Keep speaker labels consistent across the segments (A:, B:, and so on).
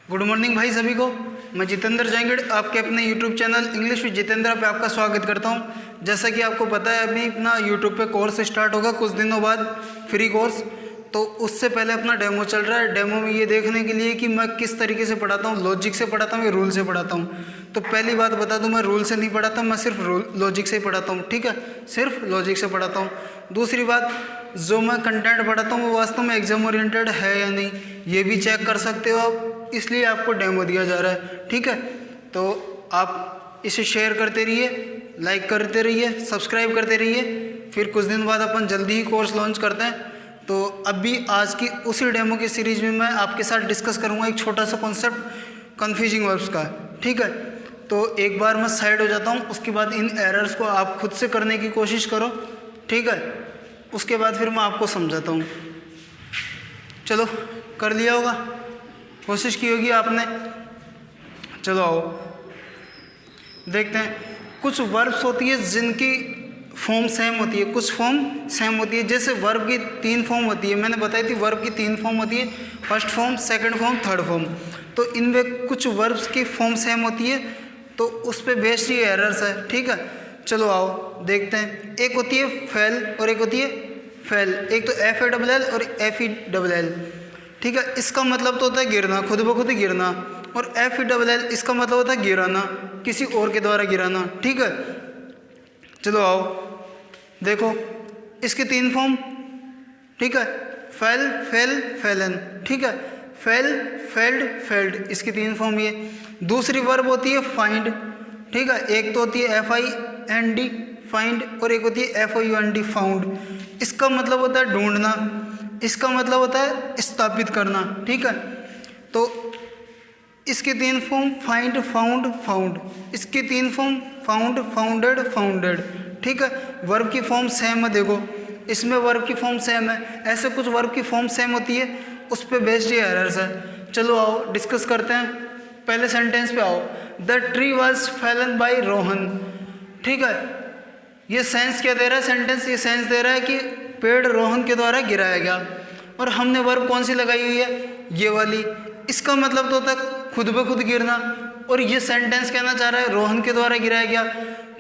A: Good morning भाई सभी को। मैं जितेंद्र जैंगड़ आपके अपने YouTube channel English with Jitendra पे आपका स्वागत करता हूं। जैसा कि आपको पता है अभी अपना यूट्यूब पे कोर्स स्टार्ट होगा कुछ दिनों बाद, फ्री कोर्स। तो उससे पहले अपना डेमो चल रहा है। डेमो में ये देखने के लिए कि मैं किस तरीके से पढ़ाता हूँ, लॉजिक से पढ़ाता हूँ या रूल से पढ़ाता हूँ। तो पहली बात बता दूँ, मैं रूल से नहीं पढ़ाता, मैं सिर्फ लॉजिक से ही पढ़ाता हूँ। ठीक है, सिर्फ लॉजिक से पढ़ाता हूँ। दूसरी बात, जो मैं कंटेंट पढ़ाता हूँ वो वास्तव में एग्जाम ओरिएंटेड है या नहीं ये भी चेक कर सकते हो आप, इसलिए आपको डेमो दिया जा रहा है। ठीक है, तो आप इसे शेयर करते रहिए, लाइक करते रहिए, सब्सक्राइब करते रहिए। फिर कुछ दिन बाद अपन जल्दी ही कोर्स लॉन्च करते हैं। तो अभी आज की उसी डेमो की सीरीज में मैं आपके साथ डिस्कस करूंगा एक छोटा सा कॉन्सेप्ट कन्फ्यूजिंग वर्ब्स का। ठीक है, तो एक बार मैं साइड हो जाता हूं, उसके बाद इन एरर्स को आप खुद से करने की कोशिश करो। ठीक है, उसके बाद फिर मैं आपको समझाता हूं। चलो, कर लिया होगा, कोशिश की होगी आपने। चलो आओ देखते हैं। कुछ वर्ब्स होती है जिनकी फॉर्म सेम होती है, कुछ फॉर्म सेम होती है। जैसे वर्ब की 3 फॉर्म होती है, मैंने बताई थी वर्ब की 3 फॉर्म होती है, first form, second form, third form. तो इनमें कुछ वर्ब्स की फॉर्म सेम होती है, तो उस पर बेस्ड ये एरर्स है। ठीक है, चलो आओ देखते हैं। एक होती है फेल और एक होती है फेल। एक तो FALL और FELL। ठीक है, इसका मतलब तो होता है गिरना, खुद ब खुद गिरना। और FELL इसका मतलब होता है गिराना, किसी और के द्वारा गिराना। ठीक है, चलो आओ देखो इसके 3 फॉर्म। ठीक है, फेल, फेल, फेलन। ठीक है, फेल, फेल्ड, फेल्ड, इसकी 3 फॉर्म ये। दूसरी वर्ब होती है फाइंड। ठीक है, एक तो होती है FIND फाइंड और एक होती है FOUND फाउंड। इसका मतलब होता है ढूंढना, इसका मतलब होता है स्थापित करना। ठीक है, तो इसके 3 फॉर्म फाइंड, फाउंड, फाउंड। इसकी 3 फॉर्म फाउंड, फाउंडेड, फाउंडेड। ठीक है, वर्ब की फॉर्म सेम है, देखो इसमें वर्ब की फॉर्म सेम है। ऐसे कुछ वर्ब की फॉर्म सेम होती है, उस पर बेस्ड ये एरर्स है। चलो आओ डिस्कस करते हैं। पहले सेंटेंस पे आओ। The tree was Fallon by Rohan. ठीक है, ये सेंस क्या दे रहा है सेंटेंस? ये सेंस दे रहा है कि पेड़ रोहन के द्वारा गिराया गया। और हमने वर्ब कौन सी लगाई हुई है? ये वाली। इसका मतलब तो होता है खुद ब खुद गिरना। और ये सेंटेंस कहना चाह रहा है रोहन के द्वारा गिराया गया।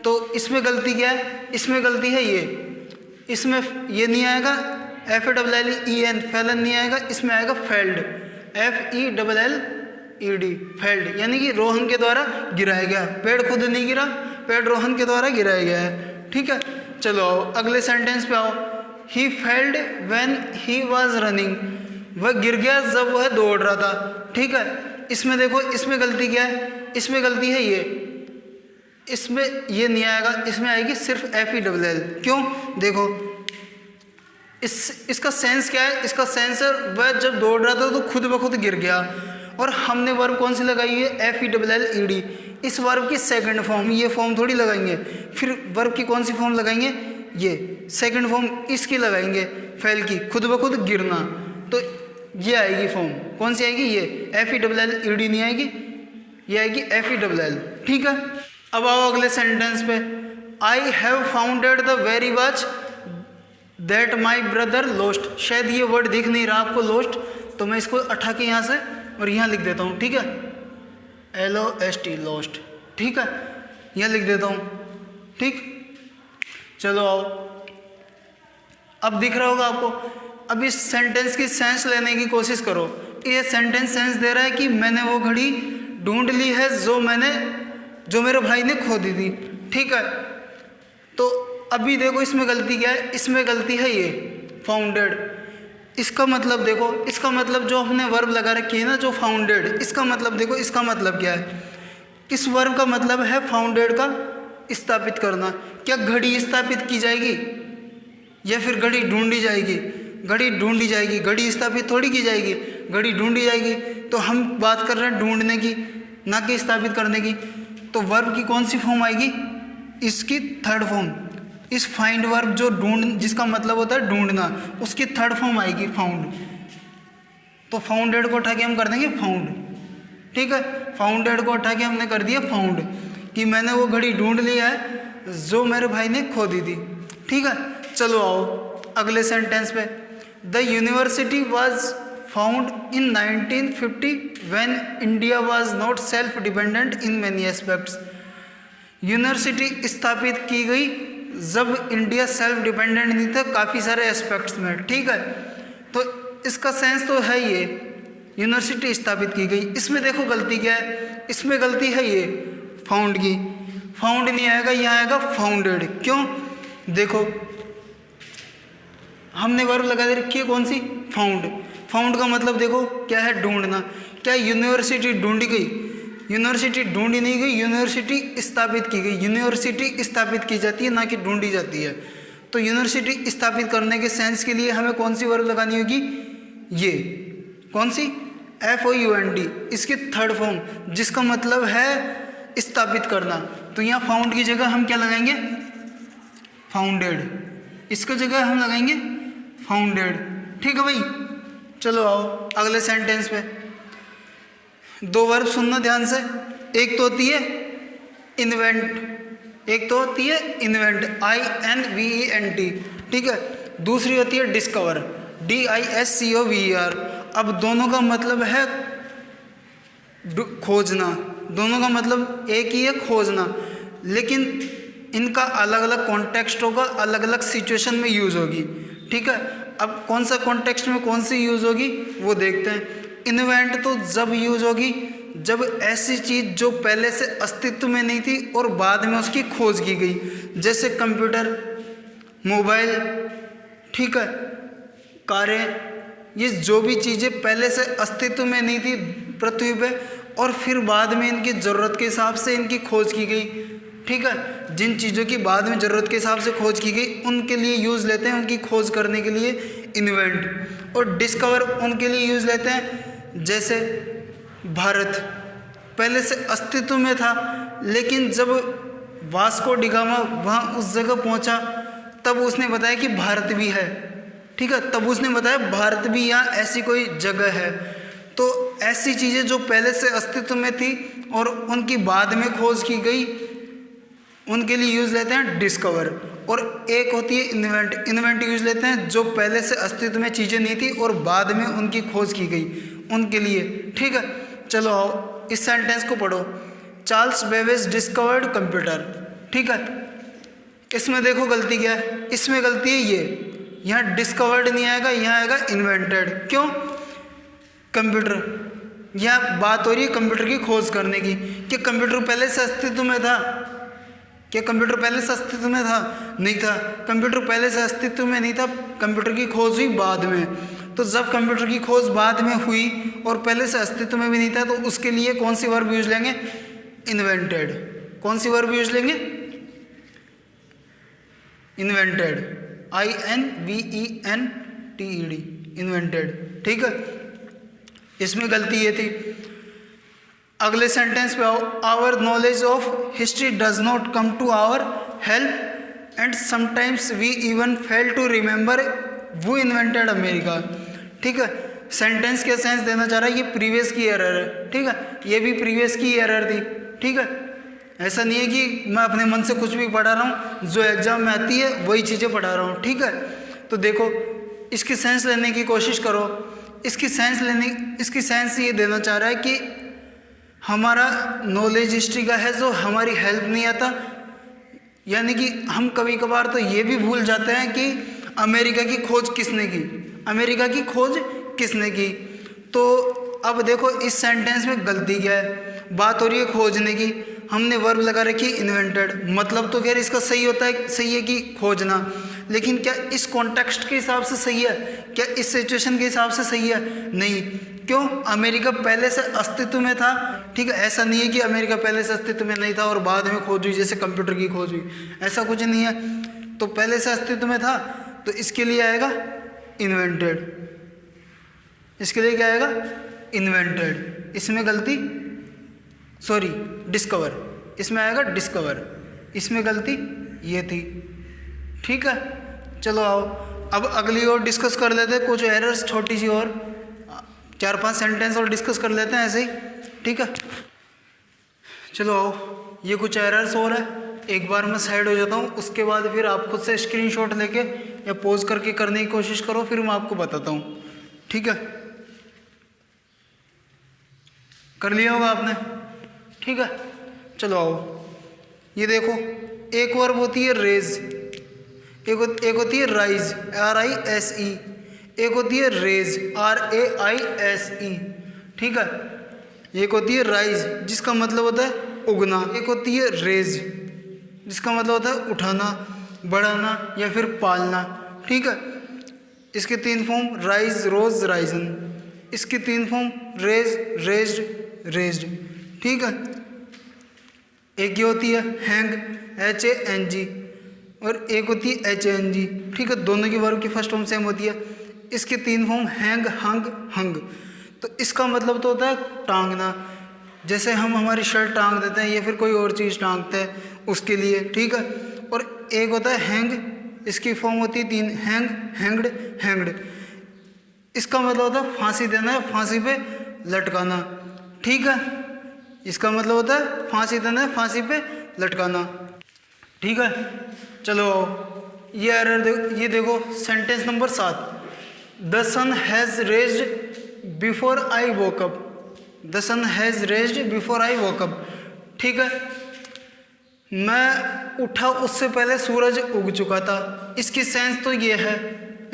A: तो इसमें गलती क्या है? इसमें गलती है ये, इसमें ये नहीं आएगा FALLEN, फैलन नहीं आएगा, इसमें आएगा फेल्ड, FELLED, फेल्ड, यानी कि रोहन के द्वारा गिराया गया। पेड़ खुद नहीं गिरा, पेड़ रोहन के द्वारा गिराया गया है। ठीक है, चलो आओ अगले सेंटेंस पे आओ। He failed when he was running. वह गिर गया जब वह दौड़ रहा था। ठीक है, इसमें देखो इसमें गलती क्या है? इसमें गलती है ये, इसमें ये नहीं आएगा, इसमें आएगी सिर्फ FELL। क्यों? देखो इसका सेंस क्या है? इसका सेंस है वह जब दौड़ रहा था तो खुद ब खुद गिर गया। और हमने वर्ब कौन सी लगाई है? FELLED। इस वर्ब की सेकंड फॉर्म, ये फॉर्म थोड़ी लगाएंगे। फिर वर्ब की कौन सी फॉर्म लगाएंगे? ये सेकंड फॉर्म इसकी लगाएंगे, फेल की, खुद ब खुद गिरना। तो ये आएगी फॉर्म, कौन सी आएगी? ये FELLED नहीं आएगी, ये आएगी FELL। ठीक है, अब आओ अगले सेंटेंस पे। I have founded the very watch that my brother lost. शायद ये वर्ड दिख नहीं रहा आपको, लोस्ट, तो मैं इसको उठा के यहाँ से और यहाँ लिख देता हूँ। ठीक है, LOST, लोस्ट। ठीक है, यहाँ लिख देता हूँ। ठीक, चलो आओ, अब दिख रहा होगा आपको। अब इस सेंटेंस की सेंस लेने की कोशिश करो। ये सेंटेंस सेंस दे रहा है कि मैंने वो घड़ी ढूंढ ली है जो मेरे भाई ने खो दी थी। ठीक है, तो अभी देखो इसमें गलती क्या है? इसमें गलती है ये फाउंडेड। इसका मतलब देखो, इसका मतलब जो हमने वर्ब लगा रखी है ना, जो फाउंडेड, इसका मतलब देखो, इसका मतलब क्या है? इस वर्ब का मतलब है फाउंडेड का स्थापित करना। क्या घड़ी स्थापित की जाएगी या फिर घड़ी ढूंढी जाएगी? घड़ी ढूंढी जाएगी, घड़ी स्थापित थोड़ी की जाएगी, घड़ी ढूंढी जाएगी। तो हम बात कर रहे हैं ढूंढने की, ना कि स्थापित करने की। तो वर्ब की कौन सी फॉर्म आएगी? इसकी थर्ड फॉर्म। इस फाइंड वर्ब जो जिसका मतलब होता है ढूंढना, उसकी थर्ड फॉर्म आएगी फाउंड। तो फाउंडेड को उठा के हम कर देंगे फाउंड। ठीक है, फाउंडेड को उठा के हमने कर दिया फाउंड, कि मैंने वो घड़ी ढूंढ लिया है जो मेरे भाई ने खो दी थी। ठीक है, चलो आओ अगले सेंटेंस पे। The university was found in 1950 when India was not self dependent in many aspects. University स्थापित की गई जब इंडिया सेल्फ डिपेंडेंट नहीं था काफ़ी सारे एस्पेक्ट्स में, ठीक है। तो इसका सेंस तो है ये, यूनिवर्सिटी स्थापित की गई। इसमें देखो गलती क्या है, इसमें गलती है ये फाउंड की, फाउंड नहीं आएगा, यहाँ आएगा फाउंडेड। क्यों? देखो हमने वर्ब लगा दे रखी है कौन सी, फाउंड। फाउंड का मतलब देखो क्या है, ढूंढना। क्या यूनिवर्सिटी ढूंढी गई? यूनिवर्सिटी ढूंढी नहीं गई, यूनिवर्सिटी स्थापित की गई। यूनिवर्सिटी स्थापित की जाती है, ना कि ढूंढी जाती है। तो यूनिवर्सिटी स्थापित करने के सेंस के लिए हमें कौन सी वर्ब लगानी होगी, ये कौन सी, FOUND, इसकी थर्ड फॉर्म, जिसका मतलब है स्थापित करना। तो यहाँ फाउंड की जगह हम क्या लगाएंगे, फाउंडेड। इसकी जगह हम लगाएंगे फाउंडेड, ठीक है भाई। चलो आओ अगले सेंटेंस पे। दो वर्ब सुनना ध्यान से। एक तो होती है इन्वेंट, एक तो होती है इन्वेंट, INVENT, ठीक है। दूसरी होती है डिस्कवर, DISCOVER। अब दोनों का मतलब है खोजना, दोनों का मतलब एक ही है, खोजना, लेकिन इनका अलग अलग कॉन्टेक्स्ट होगा, अलग अलग सिचुएशन में यूज़ होगी, ठीक है। अब कौन सा कॉन्टेक्स्ट में कौन सी यूज़ होगी वो देखते हैं। इन्वेंट तो जब यूज़ होगी जब ऐसी चीज़ जो पहले से अस्तित्व में नहीं थी और बाद में उसकी खोज की गई, जैसे कंप्यूटर, मोबाइल, ठीक है, कारें, ये जो भी चीज़ें पहले से अस्तित्व में नहीं थी पृथ्वी पे और फिर बाद में इनकी ज़रूरत के हिसाब से इनकी खोज की गई, ठीक है। जिन चीज़ों की बाद में ज़रूरत के हिसाब से खोज की गई उनके लिए यूज़ लेते हैं, उनकी खोज करने के लिए इन्वेंट। और डिस्कवर उनके लिए यूज़ लेते हैं, जैसे भारत पहले से अस्तित्व में था, लेकिन जब वास्को डिगामा वहाँ उस जगह पहुँचा तब उसने बताया कि भारत भी है, ठीक है। तब उसने बताया भारत भी यहाँ ऐसी कोई जगह है। तो ऐसी चीज़ें जो पहले से अस्तित्व में थी और उनकी बाद में खोज की गई उनके लिए यूज़ लेते हैं डिस्कवर। और एक होती है इन्वेंट, इन्वेंट यूज़ लेते हैं जो पहले से अस्तित्व में चीज़ें नहीं थी और बाद में उनकी खोज की गई उनके लिए, ठीक है। चलो आओ इस सेंटेंस को पढ़ो। चार्ल्स बेबेज डिस्कवर्ड कंप्यूटर, ठीक है। इसमें देखो गलती क्या है, इसमें गलती है ये, यहाँ डिस्कवर्ड नहीं आएगा, यहाँ आएगा इन्वेंटेड। क्यों? कंप्यूटर, यहाँ बात हो रही है कंप्यूटर की खोज करने की, कि कंप्यूटर पहले से अस्तित्व में था। क्या कंप्यूटर पहले से अस्तित्व में था? नहीं था। कंप्यूटर पहले से अस्तित्व में नहीं था, कंप्यूटर की खोज हुई बाद में। तो जब कंप्यूटर की खोज बाद में हुई और पहले से अस्तित्व में भी नहीं था, तो उसके लिए कौन सी वर्ब यूज लेंगे? इन्वेंटेड। कौन सी वर्ब यूज लेंगे? इन्वेंटेड, INVENTED, इन्वेंटेड, ठीक है। इसमें गलती ये थी। अगले सेंटेंस पे आओ। Our knowledge of history does not come to our help and sometimes we even fail to remember who invented America, ठीक है। सेंटेंस के सेंस देना चाह रहा है, ये प्रीवियस की एरर है, ठीक है। ये भी प्रीवियस की एरर थी, ठीक है। ऐसा नहीं है कि मैं अपने मन से कुछ भी पढ़ा रहा हूँ, जो एग्जाम में आती है वही चीज़ें पढ़ा रहा हूँ, ठीक है। तो देखो इसकी सेंस लेने की कोशिश करो। इसकी सेंस ये देना चाह रहा है कि हमारा नॉलेज हिस्ट्री का है जो हमारी हेल्प नहीं आता, यानी कि हम कभी कभार तो ये भी भूल जाते हैं कि अमेरिका की खोज किसने की, अमेरिका की खोज किसने की। तो अब देखो इस सेंटेंस में गलती क्या है, बात हो रही है खोजने की, हमने वर्ब लगा रखी इन्वेंटेड, मतलब तो खैर इसका सही होता है, सही है कि खोजना, लेकिन क्या इस कॉन्टेक्स्ट के हिसाब से सही है? क्या इस सिचुएशन के हिसाब से सही है? नहीं। क्यों? अमेरिका पहले से अस्तित्व में था, ठीक है। ऐसा नहीं है कि अमेरिका पहले से अस्तित्व में नहीं था और बाद में खोज हुई, जैसे कंप्यूटर की खोज हुई, ऐसा कुछ नहीं है। तो पहले से अस्तित्व में था, तो इसके लिए आएगा इन्वेंटेड। इसके लिए क्या आएगा? इन्वेंटेड। इसमें गलती, सॉरी डिस्कवर, इसमें आएगा डिस्कवर, इसमें गलती ये थी, ठीक है। चलो आओ अब अगली और डिस्कस कर लेते हैं, कुछ एरर्स छोटी सी और 4-5 सेंटेंस और डिस्कस कर लेते हैं ऐसे ही, ठीक है। चलो आओ, ये कुछ एरर्स और है, एक बार मैं साइड हो जाता हूँ, उसके बाद फिर आप खुद से स्क्रीनशॉट लेके या पोज करके करने की कोशिश करो, फिर मैं आपको बताता हूँ, ठीक है। कर लिया होगा आपने, ठीक है। चलो आओ, ये देखो, एक वर्ब होती है रेज, एक होती है राइज, RISE, एक होती है रेज, RAISE, ठीक है। एक होती है राइज जिसका मतलब होता है उगना, एक होती है रेज जिसका मतलब होता है उठाना, बढ़ाना या फिर पालना, ठीक है। इसके 3 फॉर्म, राइज, रोज, राइजन। इसके 3 फॉर्म, रेज, रेज्ड, रेज्ड, ठीक है। एक ये होती है हैंग, HANG, और एक होती है HANG, ठीक है। दोनों की वर्ब की फर्स्ट फॉर्म सेम होती है। इसके 3 फॉर्म, हैंग, हंग, हंग। तो इसका मतलब तो होता है टांगना, जैसे हम हमारी शर्ट टांग देते हैं या फिर कोई और चीज़ टांगते हैं उसके लिए, ठीक है। और एक होता है हैंग, इसकी फॉर्म होती है 3, हैंग, हैंग्ड, हैंग्ड। इसका मतलब होता है फांसी देना है, फांसी पे लटकाना, ठीक है। इसका मतलब होता है फांसी देना है, फांसी पे लटकाना, ठीक है। चलो ये एरर ये देखो, sentence number 7, the sun has raised before I woke up, the sun has raised before I woke up, ठीक है। मैं उठा उससे पहले सूरज उग चुका था। इसकी सेंस तो ये है,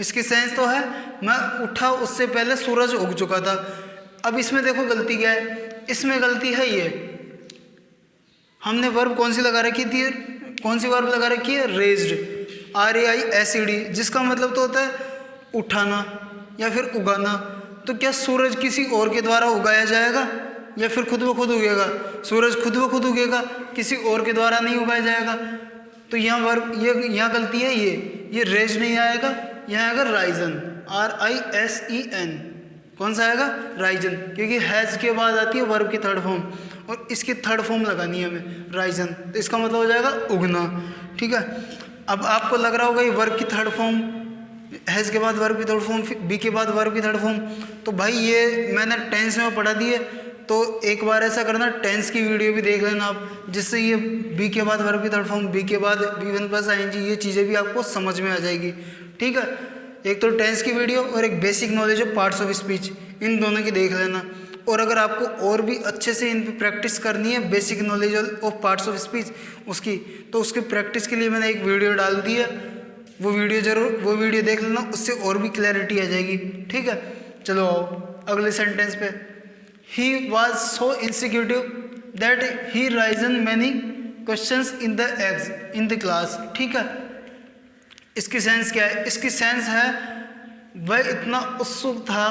A: इसकी सेंस तो है मैं उठा उससे पहले सूरज उग चुका था। अब इसमें देखो गलती क्या है, इसमें गलती है ये, हमने वर्ब कौन सी लगा रखी थी, कौन सी वर्ब लगा रखी है, रेज्ड, RAISED, जिसका मतलब तो होता है उठाना या फिर उगाना। तो क्या सूरज किसी और के द्वारा उगाया जाएगा या फिर खुद ब खुद उगेगा? सूरज खुद ब खुद उगेगा, किसी और के द्वारा नहीं उगाया जाएगा। तो यहाँ वर्ब, ये यहाँ गलती है, ये रेज नहीं आएगा, यहाँ आएगा राइजन, RISEN। कौन सा आएगा? राइजन, क्योंकि हैज़ के बाद आती है वर्ब की थर्ड फॉर्म और इसकी थर्ड फॉर्म लगानी है हमें, राइजन। तो इसका मतलब हो जाएगा उगना, ठीक है। अब आपको लग रहा होगा ये वर्ब की थर्ड फॉर्म, हैज़ के बाद वर्ब की थर्ड फॉर्म, बी के बाद वर्ब की थर्ड फॉर्म, तो भाई ये मैंने टेंस में पढ़ा दी है। तो एक बार ऐसा करना, टेंस की वीडियो भी देख लेना आप, जिससे ये बी के बाद वर्ब की थर्ड फॉर्म, बी के बाद V1+ING, ये चीज़ें भी आपको समझ में आ जाएगी, ठीक है। एक तो टेंस की वीडियो और एक basic knowledge of parts of speech, इन दोनों की देख लेना। और अगर आपको और भी अच्छे से इन पर प्रैक्टिस करनी है, basic knowledge of parts of speech उसकी, तो उसकी प्रैक्टिस के लिए मैंने एक वीडियो डाल दी है, वो वीडियो देख लेना, उससे और भी क्लैरिटी आ जाएगी, ठीक है। चलो आओ अगले सेंटेंस पे। He was so inquisitive that he raised many questions in the class, ठीक है। इसकी सेंस क्या है? इसकी सेंस है वह इतना उत्सुक था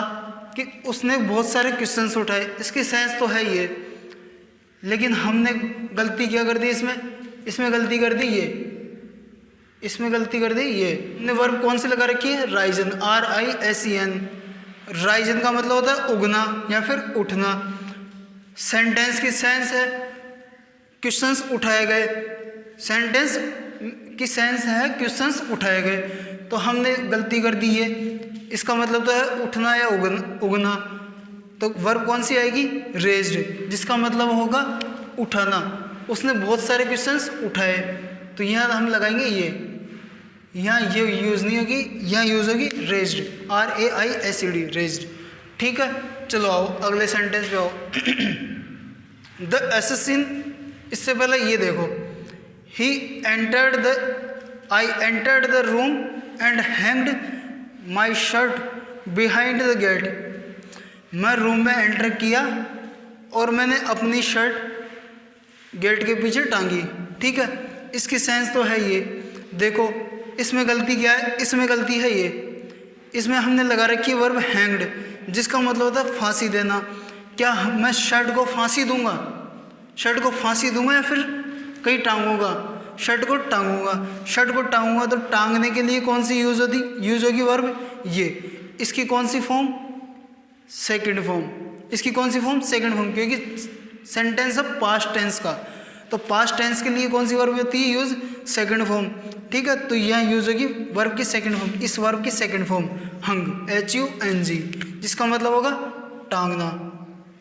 A: कि उसने बहुत सारे क्वेश्चंस उठाए। इसकी सेंस तो है ये, लेकिन हमने गलती क्या कर दी इसमें गलती कर दी ये, इसमें गलती कर दी ये। हमने वर्ब कौन सी लगा रखी है? Ryzen, RISEN। राइजन का मतलब होता है उगना या फिर उठना। सेंटेंस की सेंस है क्वेश्चंस उठाए गए, सेंटेंस की सेंस है क्वेश्चंस उठाए गए, तो हमने गलती कर दी ये। इसका मतलब तो है उठना या उगना, तो वर्ब कौन सी आएगी? रेज्ड, जिसका मतलब होगा उठाना। उसने बहुत सारे क्वेश्चंस उठाए, तो यहाँ हम लगाएंगे ये, यहाँ ये यूज़ नहीं होगी, यहाँ यूज़ होगी रेज्ड, RAISED, रेज्ड, ठीक है। चलो आओ अगले सेंटेंस पे आओ। द असैसिन, इससे पहले ये देखो, I entered the room and hanged my shirt behind the gate। मैं रूम में एंटर किया और मैंने अपनी शर्ट गेट के पीछे टांगी, ठीक है। इसकी सेंस तो है ये। देखो इसमें गलती क्या है? इसमें गलती है ये, इसमें हमने लगा रखी है वर्ब हैंग्ड, जिसका मतलब होता है फांसी देना। क्या मैं शर्ट को फांसी दूंगा? शर्ट को फांसी दूंगा या फिर कहीं टांगूंगा? शर्ट को टांगूंगा। शर्ट को टांगूंगा तो टांगने के लिए कौन सी यूज़ होगी वर्ब? ये। इसकी कौन सी फॉर्म? Second form. इसकी कौन सी फॉर्म? सेकंड फॉर्म, क्योंकि सेंटेंस है पास्ट टेंस का, तो पास्ट टेंस के लिए कौन सी वर्ब होती है यूज़? सेकंड फॉर्म, ठीक है। तो यहाँ यूज़ होगी वर्ब की सेकंड फॉर्म, इस वर्ब की सेकंड फॉर्म हंग, HUNG, जिसका मतलब होगा टांगना,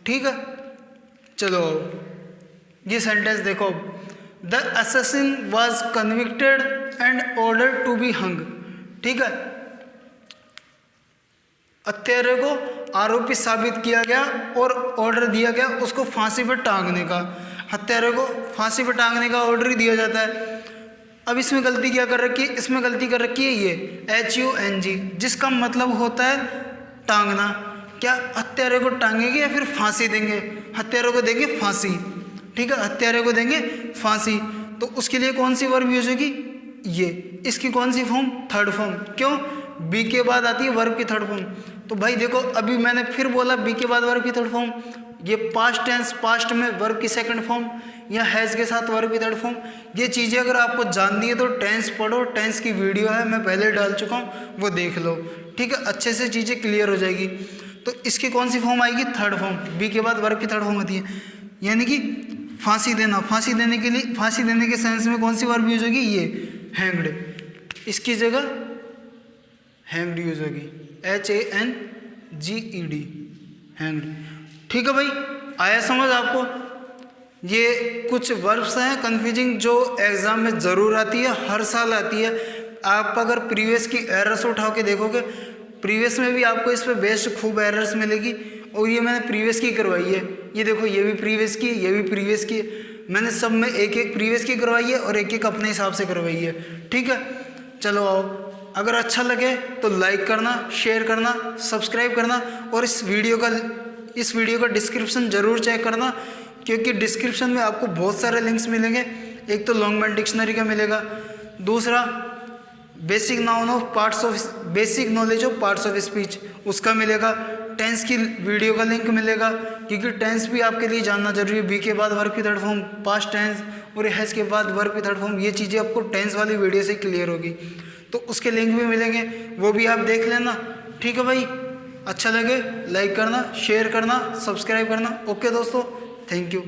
A: ठीक है। चलो ये सेंटेंस देखो, the assassin was convicted and order to be hung, ठीक है। हत्यारे को आरोपी साबित किया गया और ऑर्डर दिया गया उसको फांसी पर टांगने का, हत्यारे को फांसी पर टांगने का ऑर्डर ही दिया जाता है। अब इसमें गलती क्या कर रखी है, इसमें गलती कर रखी है ये HUNG, जिसका मतलब होता है टांगना। क्या हत्यारे को टांगेंगे या फिर फांसी देंगे? हत्यारे को देंगे फांसी, ठीक है, हत्यारे को देंगे फांसी। तो उसके लिए कौन सी वर्ब यूज होगी? ये। इसकी कौन सी फॉर्म? Third form. क्यों? बी के बाद आती है वर्ब की थर्ड फॉर्म। तो भाई देखो, अभी मैंने फिर बोला बी के बाद वर्ब की थर्ड फॉर्म, ये पास्ट टेंस, पास्ट में वर्ब की सेकंड फॉर्म, या हैज़ के साथ वर्ब की थर्ड फॉर्म। ये चीज़ें अगर आपको जाननी है तो टेंस पढ़ो, टेंस की वीडियो है, मैं पहले डाल चुका हूँ, वो देख लो, ठीक है, अच्छे से चीज़ें क्लियर हो जाएगी। तो इसकी कौन सी फॉर्म आएगी? Third form. बी के बाद वर्ब की थर्ड फॉर्म आती है, यानी कि फांसी देना। फांसी देने के लिए, फांसी देने के सेंस में कौन सी वर्ब यूज होगी? ये हैंग्ड, इसकी जगह हैंग्ड यूज होगी, HANGED, हैंग्ड। ठीक है भाई, आया समझ आपको? ये कुछ वर्ब्स हैं कन्फ्यूजिंग जो एग्ज़ाम में ज़रूर आती है, हर साल आती है। आप अगर प्रीवियस की एरर्स उठा के देखोगे, प्रीवियस में भी आपको इस पर बेस्ड खूब एरर्स मिलेगी, और ये मैंने प्रीवियस की करवाई है। ये देखो, ये भी प्रीवियस की, ये भी प्रीवियस की, मैंने सब में एक एक प्रीवियस की करवाई है और एक एक अपने हिसाब से करवाई है, ठीक है। चलो आओ, अगर अच्छा लगे तो लाइक करना, शेयर करना, सब्सक्राइब करना, और इस वीडियो का डिस्क्रिप्शन ज़रूर चेक करना, क्योंकि डिस्क्रिप्शन में आपको बहुत सारे लिंक्स मिलेंगे। एक तो लॉन्गमैन डिक्शनरी का मिलेगा, दूसरा basic knowledge of parts of speech उसका मिलेगा, टेंस की वीडियो का लिंक मिलेगा, क्योंकि टेंस भी आपके लिए जानना जरूरी है। बी के बाद वर्ब की थर्ड फॉर्म, पास्ट टेंस, और हैज़ के बाद वर्ब की थर्ड फॉर्म, ये चीज़ें आपको टेंस वाली वीडियो से क्लियर होगी। तो उसके लिंक भी मिलेंगे, वो भी आप देख लेना, ठीक है भाई। अच्छा लगे लाइक करना, शेयर करना, सब्सक्राइब करना। ओके दोस्तों, थैंक यू।